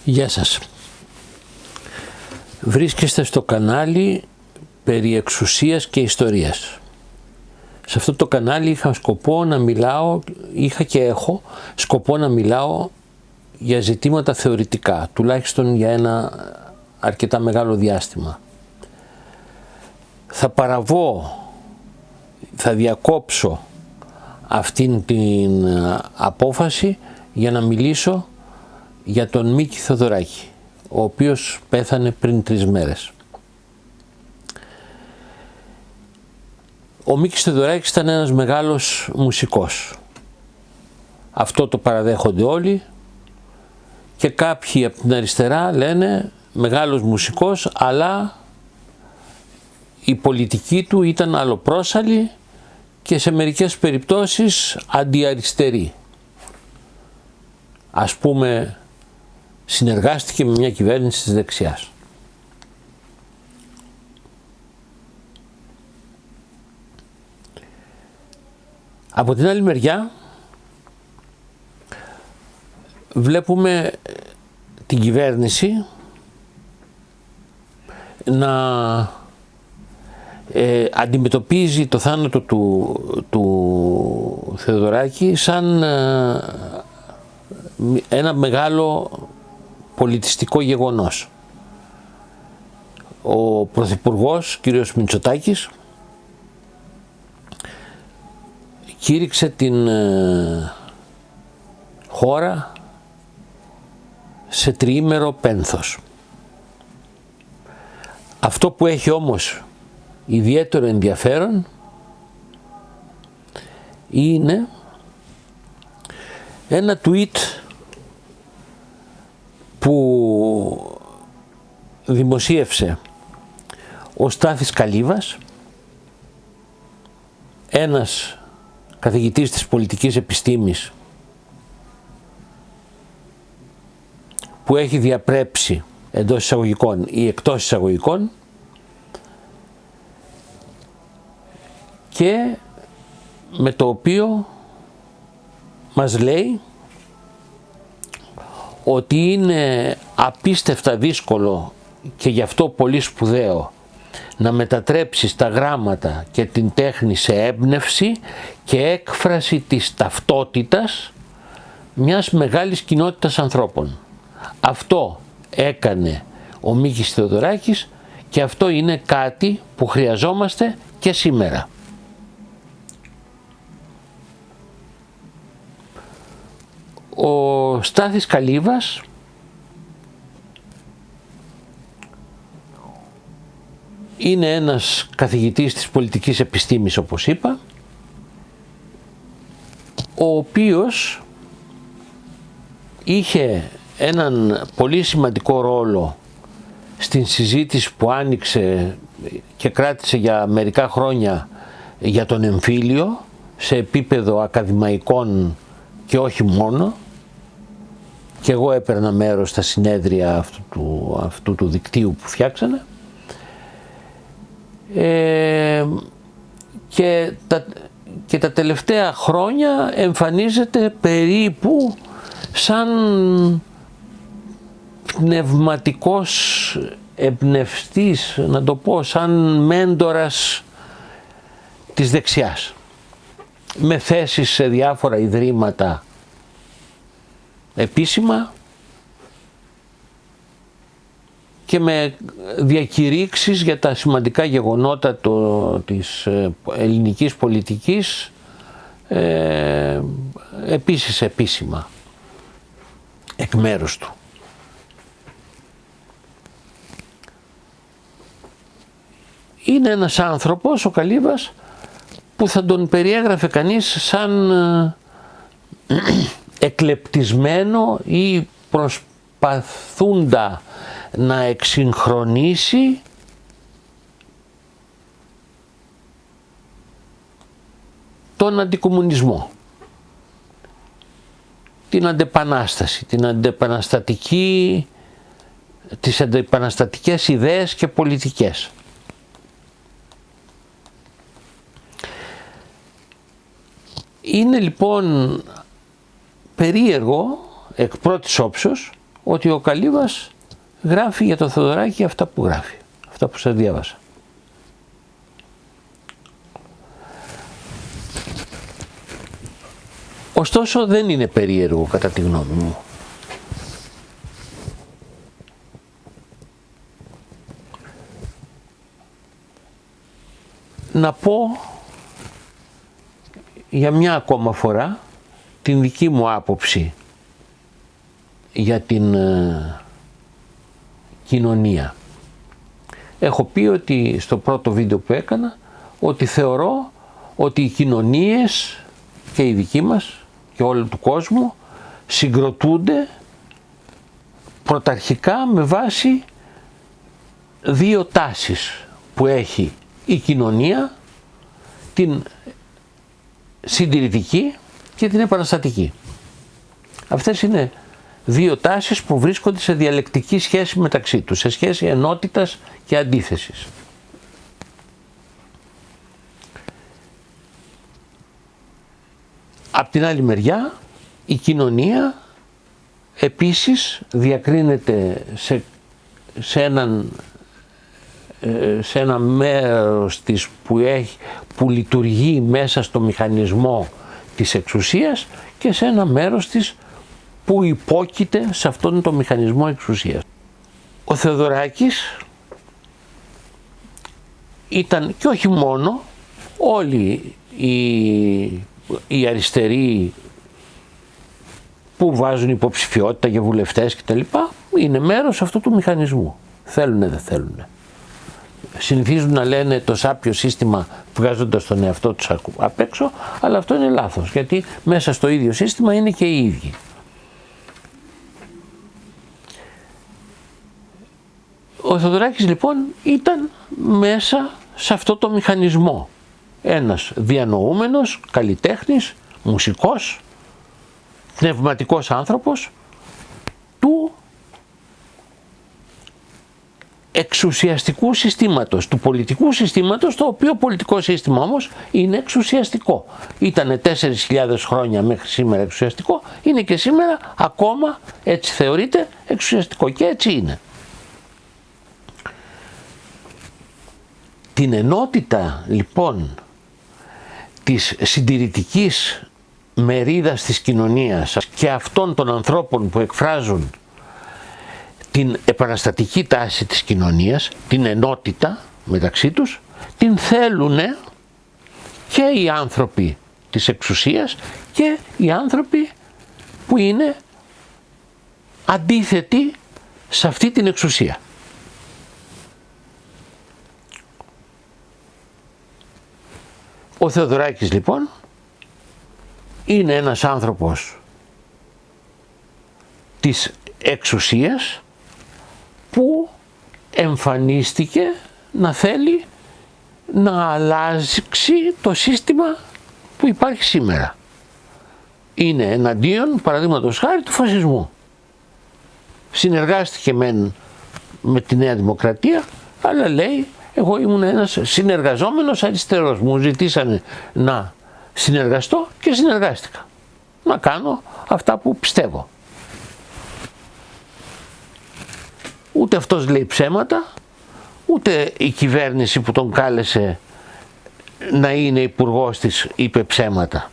Γεια σας. Βρίσκεστε στο κανάλι περί εξουσίας και ιστορίας. Σε αυτό το κανάλι είχα και έχω σκοπό να μιλάω για ζητήματα θεωρητικά, τουλάχιστον για ένα αρκετά μεγάλο διάστημα. Θα διακόψω αυτήν την απόφαση για να μιλήσω για τον Μίκη Θεοδωράκη, ο οποίος πέθανε πριν 3 μέρες. Ο Μίκης Θεοδωράκης ήταν ένας μεγάλος μουσικός. Αυτό το παραδέχονται όλοι και κάποιοι από την αριστερά λένε μεγάλος μουσικός, αλλά η πολιτική του ήταν αλλοπρόσαλη και σε μερικές περιπτώσεις αντιαριστερή. Ας πούμε, συνεργάστηκε με μια κυβέρνηση της δεξιάς. Από την άλλη μεριά βλέπουμε την κυβέρνηση να αντιμετωπίζει το θάνατο του Θεοδωράκη σαν ένα μεγάλο πολιτιστικό γεγονός. Ο Πρωθυπουργός κ. Μητσοτάκης κήρυξε την χώρα σε τριήμερο πένθος. Αυτό που έχει όμως ιδιαίτερο ενδιαφέρον είναι ένα tweet που δημοσίευσε ο Στάθης Καλίβας, ένας καθηγητής της πολιτικής επιστήμης που έχει διαπρέψει εντός εισαγωγικών ή εκτός εισαγωγικών και με το οποίο μας λέει ότι είναι απίστευτα δύσκολο και γι' αυτό πολύ σπουδαίο να μετατρέψεις τα γράμματα και την τέχνη σε έμπνευση και έκφραση της ταυτότητας μιας μεγάλης κοινότητας ανθρώπων. Αυτό έκανε ο Μίκης Θεοδωράκης και αυτό είναι κάτι που χρειαζόμαστε και σήμερα. Ο Στάθης Καλίβας είναι ένας καθηγητής της πολιτικής επιστήμης, όπως είπα, ο οποίος είχε έναν πολύ σημαντικό ρόλο στην συζήτηση που άνοιξε και κράτησε για μερικά χρόνια για τον εμφύλιο σε επίπεδο ακαδημαϊκών και όχι μόνο, και εγώ έπαιρνα μέρος στα συνέδρια αυτού του δικτύου που φτιάξανε, και τα τελευταία χρόνια εμφανίζεται περίπου σαν πνευματικός εμπνευστής, να το πω, σαν μέντορας της δεξιάς, με θέσεις σε διάφορα ιδρύματα επίσημα και με διακηρύξεις για τα σημαντικά γεγονότα της ελληνικής πολιτικής, επίσης επίσημα εκ μέρους του. Είναι ένας άνθρωπος, ο Καλίβας, που θα τον περιέγραφε κανείς σαν εκλεπτισμένο ή προσπαθούντα να εξυγχρονίσει τον αντικομμουνισμό, την αντεπανάσταση, τις αντεπαναστατικές ιδέες και πολιτικές. Είναι λοιπόν περίεργο εκ πρώτης όψεως ότι ο Καλύβας γράφει για το Θεοδωράκη αυτά που γράφει, αυτά που σας διάβασα. Ωστόσο δεν είναι περίεργο κατά τη γνώμη μου. Να πω για μια ακόμα φορά την δική μου άποψη για την κοινωνία. Έχω πει ότι στο πρώτο βίντεο που έκανα ότι θεωρώ ότι οι κοινωνίες και οι δικοί μας και όλου του κόσμου συγκροτούνται πρωταρχικά με βάση δύο τάσεις που έχει η κοινωνία, την συντηρητική και την επαναστατική. Αυτές είναι δύο τάσεις που βρίσκονται σε διαλεκτική σχέση μεταξύ τους, σε σχέση ενότητας και αντίθεσης. Απ' την άλλη μεριά, η κοινωνία επίσης διακρίνεται σε ένα μέρος της που λειτουργεί μέσα στο μηχανισμό της εξουσίας και σε ένα μέρος της που υπόκειται σε αυτόν τον μηχανισμό εξουσίας. Ο Θεοδωράκης ήταν, και όχι μόνο, όλοι οι αριστεροί που βάζουν υποψηφιότητα για βουλευτές κτλ. Είναι μέρος αυτού του μηχανισμού. Θέλουνε, δεν θέλουνε. Συνηθίζουν να λένε το σάπιο σύστημα βγάζοντας τον εαυτό τους απ' έξω, αλλά αυτό είναι λάθος, γιατί μέσα στο ίδιο σύστημα είναι και οι ίδιοι. Ο Θεοδωράκης λοιπόν ήταν μέσα σε αυτό το μηχανισμό. Ένας διανοούμενος, καλλιτέχνης, μουσικός, πνευματικός άνθρωπος του εξουσιαστικού συστήματος, του πολιτικού συστήματος, το οποίο πολιτικό σύστημα όμως είναι εξουσιαστικό. Ήτανε 4.000 χρόνια μέχρι σήμερα εξουσιαστικό, είναι και σήμερα ακόμα, έτσι θεωρείται, εξουσιαστικό και έτσι είναι. Την ενότητα λοιπόν της συντηρητικής μερίδας της κοινωνίας και αυτών των ανθρώπων που εκφράζουν την επαναστατική τάση της κοινωνίας, την ενότητα μεταξύ τους, την θέλουνε και οι άνθρωποι της εξουσίας και οι άνθρωποι που είναι αντίθετοι σε αυτή την εξουσία. Ο Θεοδωράκης λοιπόν είναι ένας άνθρωπος της εξουσίας που εμφανίστηκε να θέλει να αλλάξει το σύστημα που υπάρχει σήμερα. Είναι εναντίον, παραδείγματος χάρη, του φασισμού. Συνεργάστηκε με τη Νέα Δημοκρατία, αλλά λέει εγώ ήμουν ένας συνεργαζόμενος αριστερός. Μου ζητήσανε να συνεργαστώ και συνεργάστηκα. Να κάνω αυτά που πιστεύω. Ούτε αυτός λέει ψέματα, ούτε η κυβέρνηση που τον κάλεσε να είναι υπουργός της είπε ψέματα.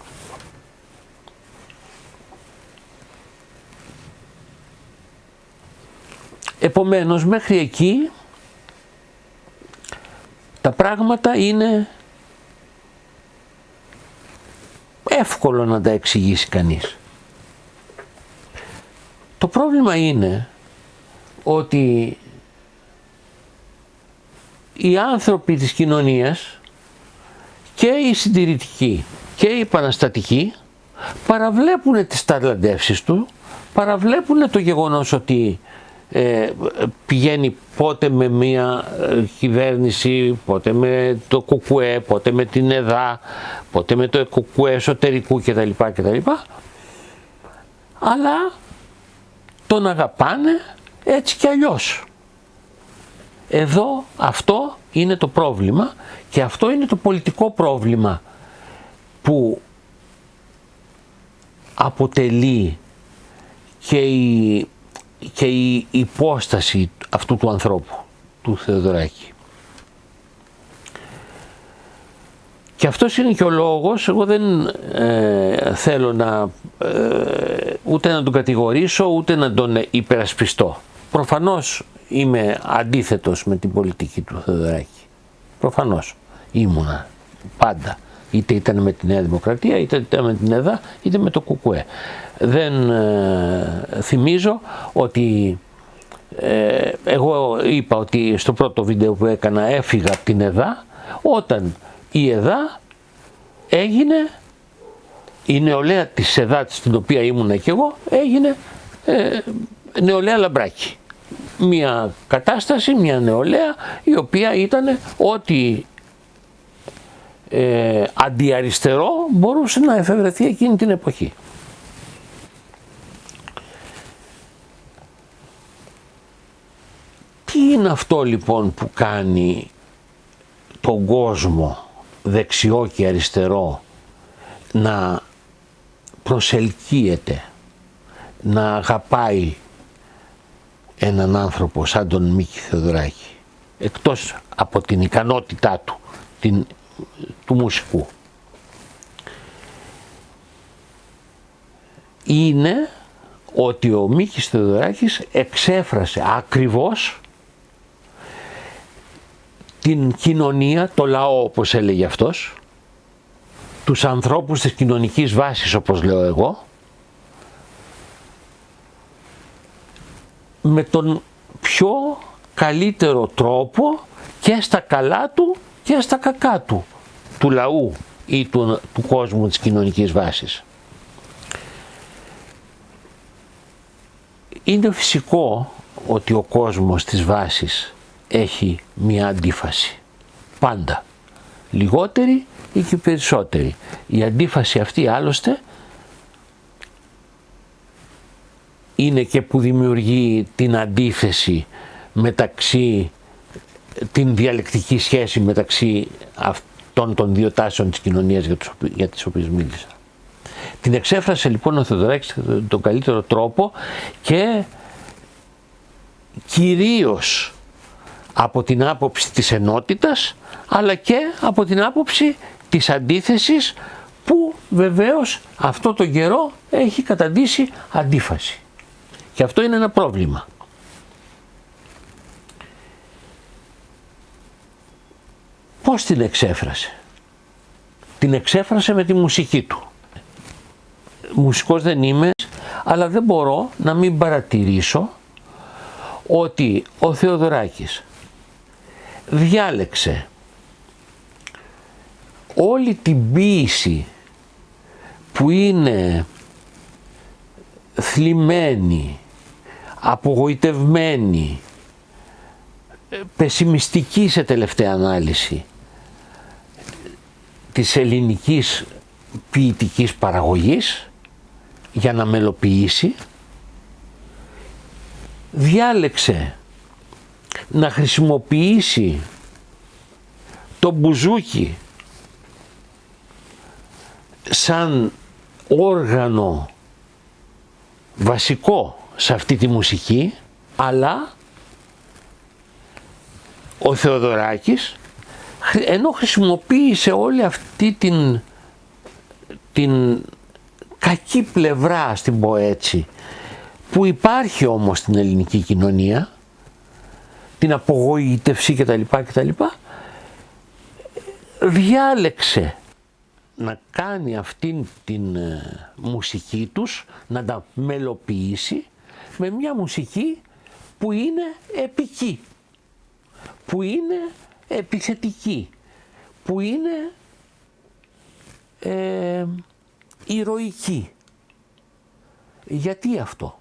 Επομένως μέχρι εκεί τα πράγματα είναι εύκολο να τα εξηγήσει κανείς. Το πρόβλημα είναι ότι οι άνθρωποι της κοινωνίας και οι συντηρητικοί και οι επαναστατικοί παραβλέπουν τις ταλαντεύσεις του, παραβλέπουν το γεγονός ότι πηγαίνει πότε με μια κυβέρνηση, πότε με το ΚΚΕ, πότε με την ΕΔΑ, πότε με το ΚΚΕ εσωτερικού κτλ. Αλλά τον αγαπάνε έτσι κι αλλιώς. Εδώ αυτό είναι το πρόβλημα και αυτό είναι το πολιτικό πρόβλημα που αποτελεί και η και η υπόσταση αυτού του ανθρώπου, του Θεοδωράκη. Και αυτός είναι και ο λόγος, εγώ δεν θέλω ούτε να τον κατηγορήσω, ούτε να τον υπερασπιστώ. Προφανώς είμαι αντίθετος με την πολιτική του Θεοδωράκη. Προφανώς ήμουνα πάντα. Είτε ήταν με τη Νέα Δημοκρατία, είτε ήταν με την ΕΔΑ, είτε με το ΚΚΕ. Δεν θυμίζω ότι εγώ είπα ότι στο πρώτο βίντεο που έκανα έφυγα από την ΕΔΑ όταν η ΕΔΑ έγινε, η νεολαία της ΕΔΑ στην οποία ήμουνα και εγώ έγινε νεολαία Λαμπράκη. Μια κατάσταση, μια νεολαία η οποία ήταν ό,τι αντιαριστερό μπορούσε να εφευρεθεί εκείνη την εποχή. Τι είναι αυτό λοιπόν που κάνει τον κόσμο δεξιό και αριστερό να προσελκύεται, να αγαπάει έναν άνθρωπο σαν τον Μίκη Θεοδωράκη, εκτός από την ικανότητά του, του μουσικού? Είναι ότι ο Μίκης Θεοδωράκης εξέφρασε ακριβώς την κοινωνία, το λαό όπως έλεγε αυτός, τους ανθρώπους της κοινωνικής βάσης όπως λέω εγώ, με τον πιο καλύτερο τρόπο και στα καλά του και στα κακά του λαού ή του κόσμου της κοινωνικής βάσης. Είναι φυσικό ότι ο κόσμος της βάσης έχει μία αντίφαση. Πάντα. Λιγότερη ή και περισσότερη. Η αντίφαση αυτή άλλωστε είναι και που δημιουργεί την αντίθεση μεταξύ, την διαλεκτική σχέση μεταξύ αυτών των δύο τάσεων της κοινωνίας για τις οποίες μίλησα. Την εξέφρασε λοιπόν ο Θεοδωράκης τον καλύτερο τρόπο και κυρίως από την άποψη της ενότητας αλλά και από την άποψη της αντίθεσης που βεβαίως αυτό τον καιρό έχει καταντήσει αντίφαση. Και αυτό είναι ένα πρόβλημα. Πώς την εξέφρασε? Την εξέφρασε με τη μουσική του. Μουσικός δεν είμαι, αλλά δεν μπορώ να μην παρατηρήσω ότι ο Θεοδωράκης διάλεξε όλη την ποίηση που είναι θλιμμένη, απογοητευμένη, πεσημιστική σε τελευταία ανάλυση της ελληνικής ποιητικής παραγωγής για να μελοποιήσει, διάλεξε να χρησιμοποιήσει το μπουζούκι σαν όργανο βασικό σε αυτή τη μουσική, αλλά ο Θεοδωράκης ενώ χρησιμοποίησε όλη αυτή την κακή πλευρά, ας την πω έτσι, που υπάρχει όμως στην ελληνική κοινωνία, την απογοήτευση κτλ, διάλεξε να κάνει αυτήν την μουσική τους, να τα μελοποιήσει με μια μουσική που είναι επική, που είναι επιθετική, που είναι ηρωική. Γιατί αυτό?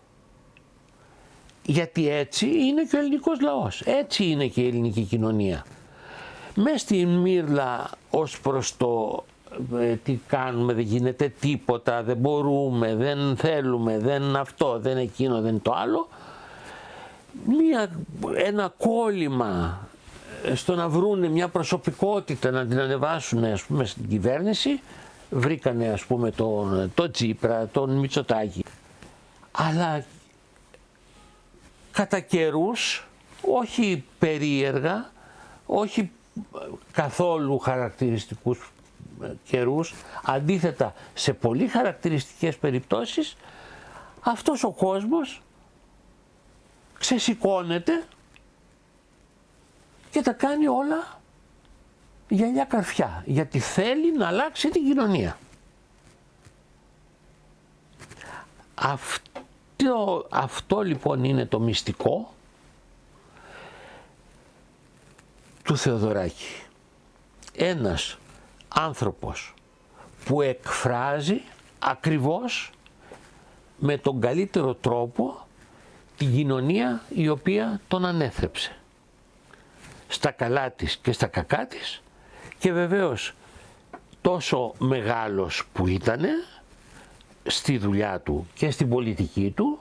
Γιατί έτσι είναι και ο ελληνικός λαός, έτσι είναι και η ελληνική κοινωνία. Μες στην μύρλα ως προς το τι κάνουμε, δεν γίνεται τίποτα, δεν μπορούμε, δεν θέλουμε, δεν αυτό, δεν εκείνο, δεν το άλλο, ένα κόλλημα στο να βρούνε μια προσωπικότητα να την ανεβάσουν, ας πούμε, στην κυβέρνηση. Βρήκανε, ας πούμε, τον Τσίπρα, τον Μητσοτάκη, αλλά κατά καιρούς, όχι περίεργα, όχι καθόλου χαρακτηριστικούς καιρούς, αντίθετα σε πολύ χαρακτηριστικές περιπτώσεις, αυτός ο κόσμος ξεσηκώνεται και τα κάνει όλα γυαλιά καρφιά, γιατί θέλει να αλλάξει την κοινωνία. Αυτό λοιπόν είναι το μυστικό του Θεοδωράκη. Ένας άνθρωπος που εκφράζει ακριβώς με τον καλύτερο τρόπο την κοινωνία η οποία τον ανέθρεψε, στα καλά της και στα κακά της, και βεβαίως τόσο μεγάλος που ήτανε στη δουλειά του και στην πολιτική του,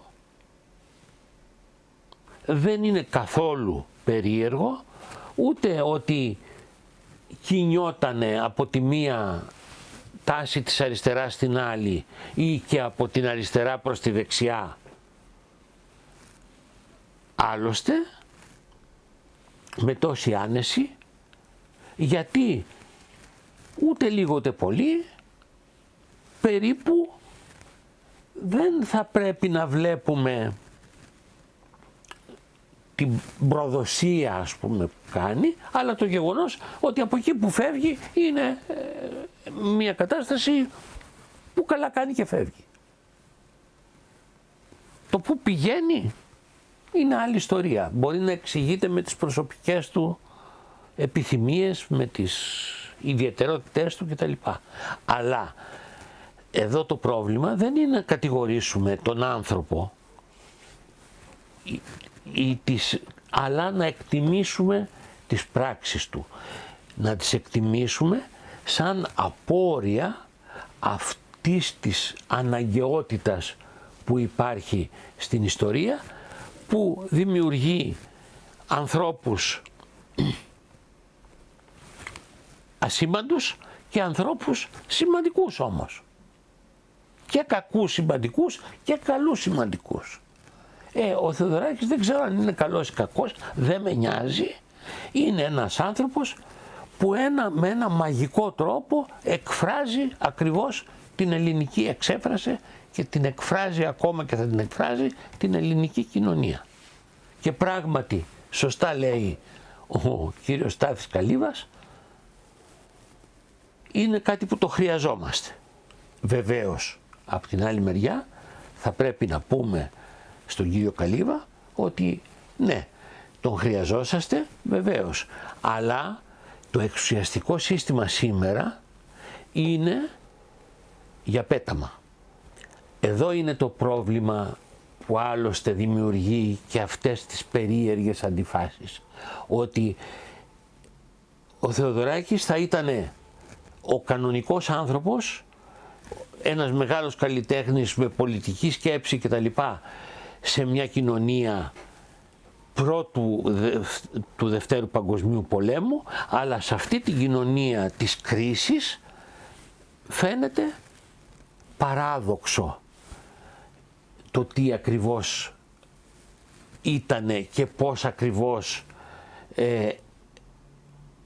δεν είναι καθόλου περίεργο ούτε ότι κινιότανε από τη μία τάση της αριστεράς στην άλλη ή και από την αριστερά προς τη δεξιά. Άλλωστε με τόση άνεση, γιατί ούτε λίγο ούτε πολύ περίπου δεν θα πρέπει να βλέπουμε την προδοσία, ας πούμε, που κάνει, αλλά το γεγονός ότι από εκεί που φεύγει είναι μια κατάσταση που καλά κάνει και φεύγει. Το που πηγαίνει είναι άλλη ιστορία. Μπορεί να εξηγείται με τις προσωπικές του επιθυμίες, με τις ιδιαιτερότητές του κτλ. Αλλά εδώ το πρόβλημα δεν είναι να κατηγορήσουμε τον άνθρωπο, αλλά να εκτιμήσουμε τις πράξεις του. Να τις εκτιμήσουμε σαν απόρρια αυτής της αναγκαιότητας που υπάρχει στην ιστορία, που δημιουργεί ανθρώπους ασήμαντους και ανθρώπους σημαντικούς όμως. Και κακούς σημαντικούς και καλούς σημαντικούς. Ο Θεοδωράκης δεν ξέρω αν είναι καλός ή κακός, δεν με νοιάζει. Είναι ένας άνθρωπος που με ένα μαγικό τρόπο εκφράζει ακριβώς την ελληνική, εξέφρασε και την εκφράζει ακόμα και θα την εκφράζει την ελληνική κοινωνία. Και πράγματι, σωστά λέει ο κύριος Στάθης Καλύβας, είναι κάτι που το χρειαζόμαστε. Βεβαίως, από την άλλη μεριά θα πρέπει να πούμε στον κύριο Καλύβα ότι ναι, τον χρειαζόσαστε βεβαίως, αλλά το εξουσιαστικό σύστημα σήμερα είναι για πέταμα. Εδώ είναι το πρόβλημα που άλλωστε δημιουργεί και αυτές τις περίεργες αντιφάσεις, ότι ο Θεοδωράκης θα ήταν ο κανονικός άνθρωπος, ένας μεγάλος καλλιτέχνης με πολιτική σκέψη κτλ, σε μια κοινωνία του Δευτέρου Παγκοσμίου Πολέμου, αλλά σε αυτή την κοινωνία της κρίσης φαίνεται παράδοξο το τι ακριβώς ήτανε και πώς ακριβώς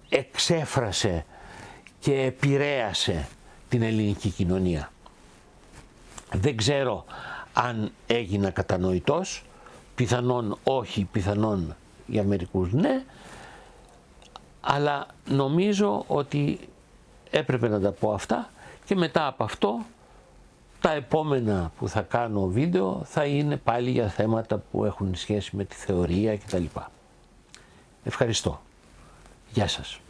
εξέφρασε και επηρέασε την ελληνική κοινωνία. Δεν ξέρω αν έγινα κατανοητός, πιθανόν όχι, πιθανόν για μερικούς ναι, αλλά νομίζω ότι έπρεπε να τα πω αυτά, και μετά από αυτό τα επόμενα που θα κάνω βίντεο θα είναι πάλι για θέματα που έχουν σχέση με τη θεωρία κτλ. Ευχαριστώ. Γεια σας.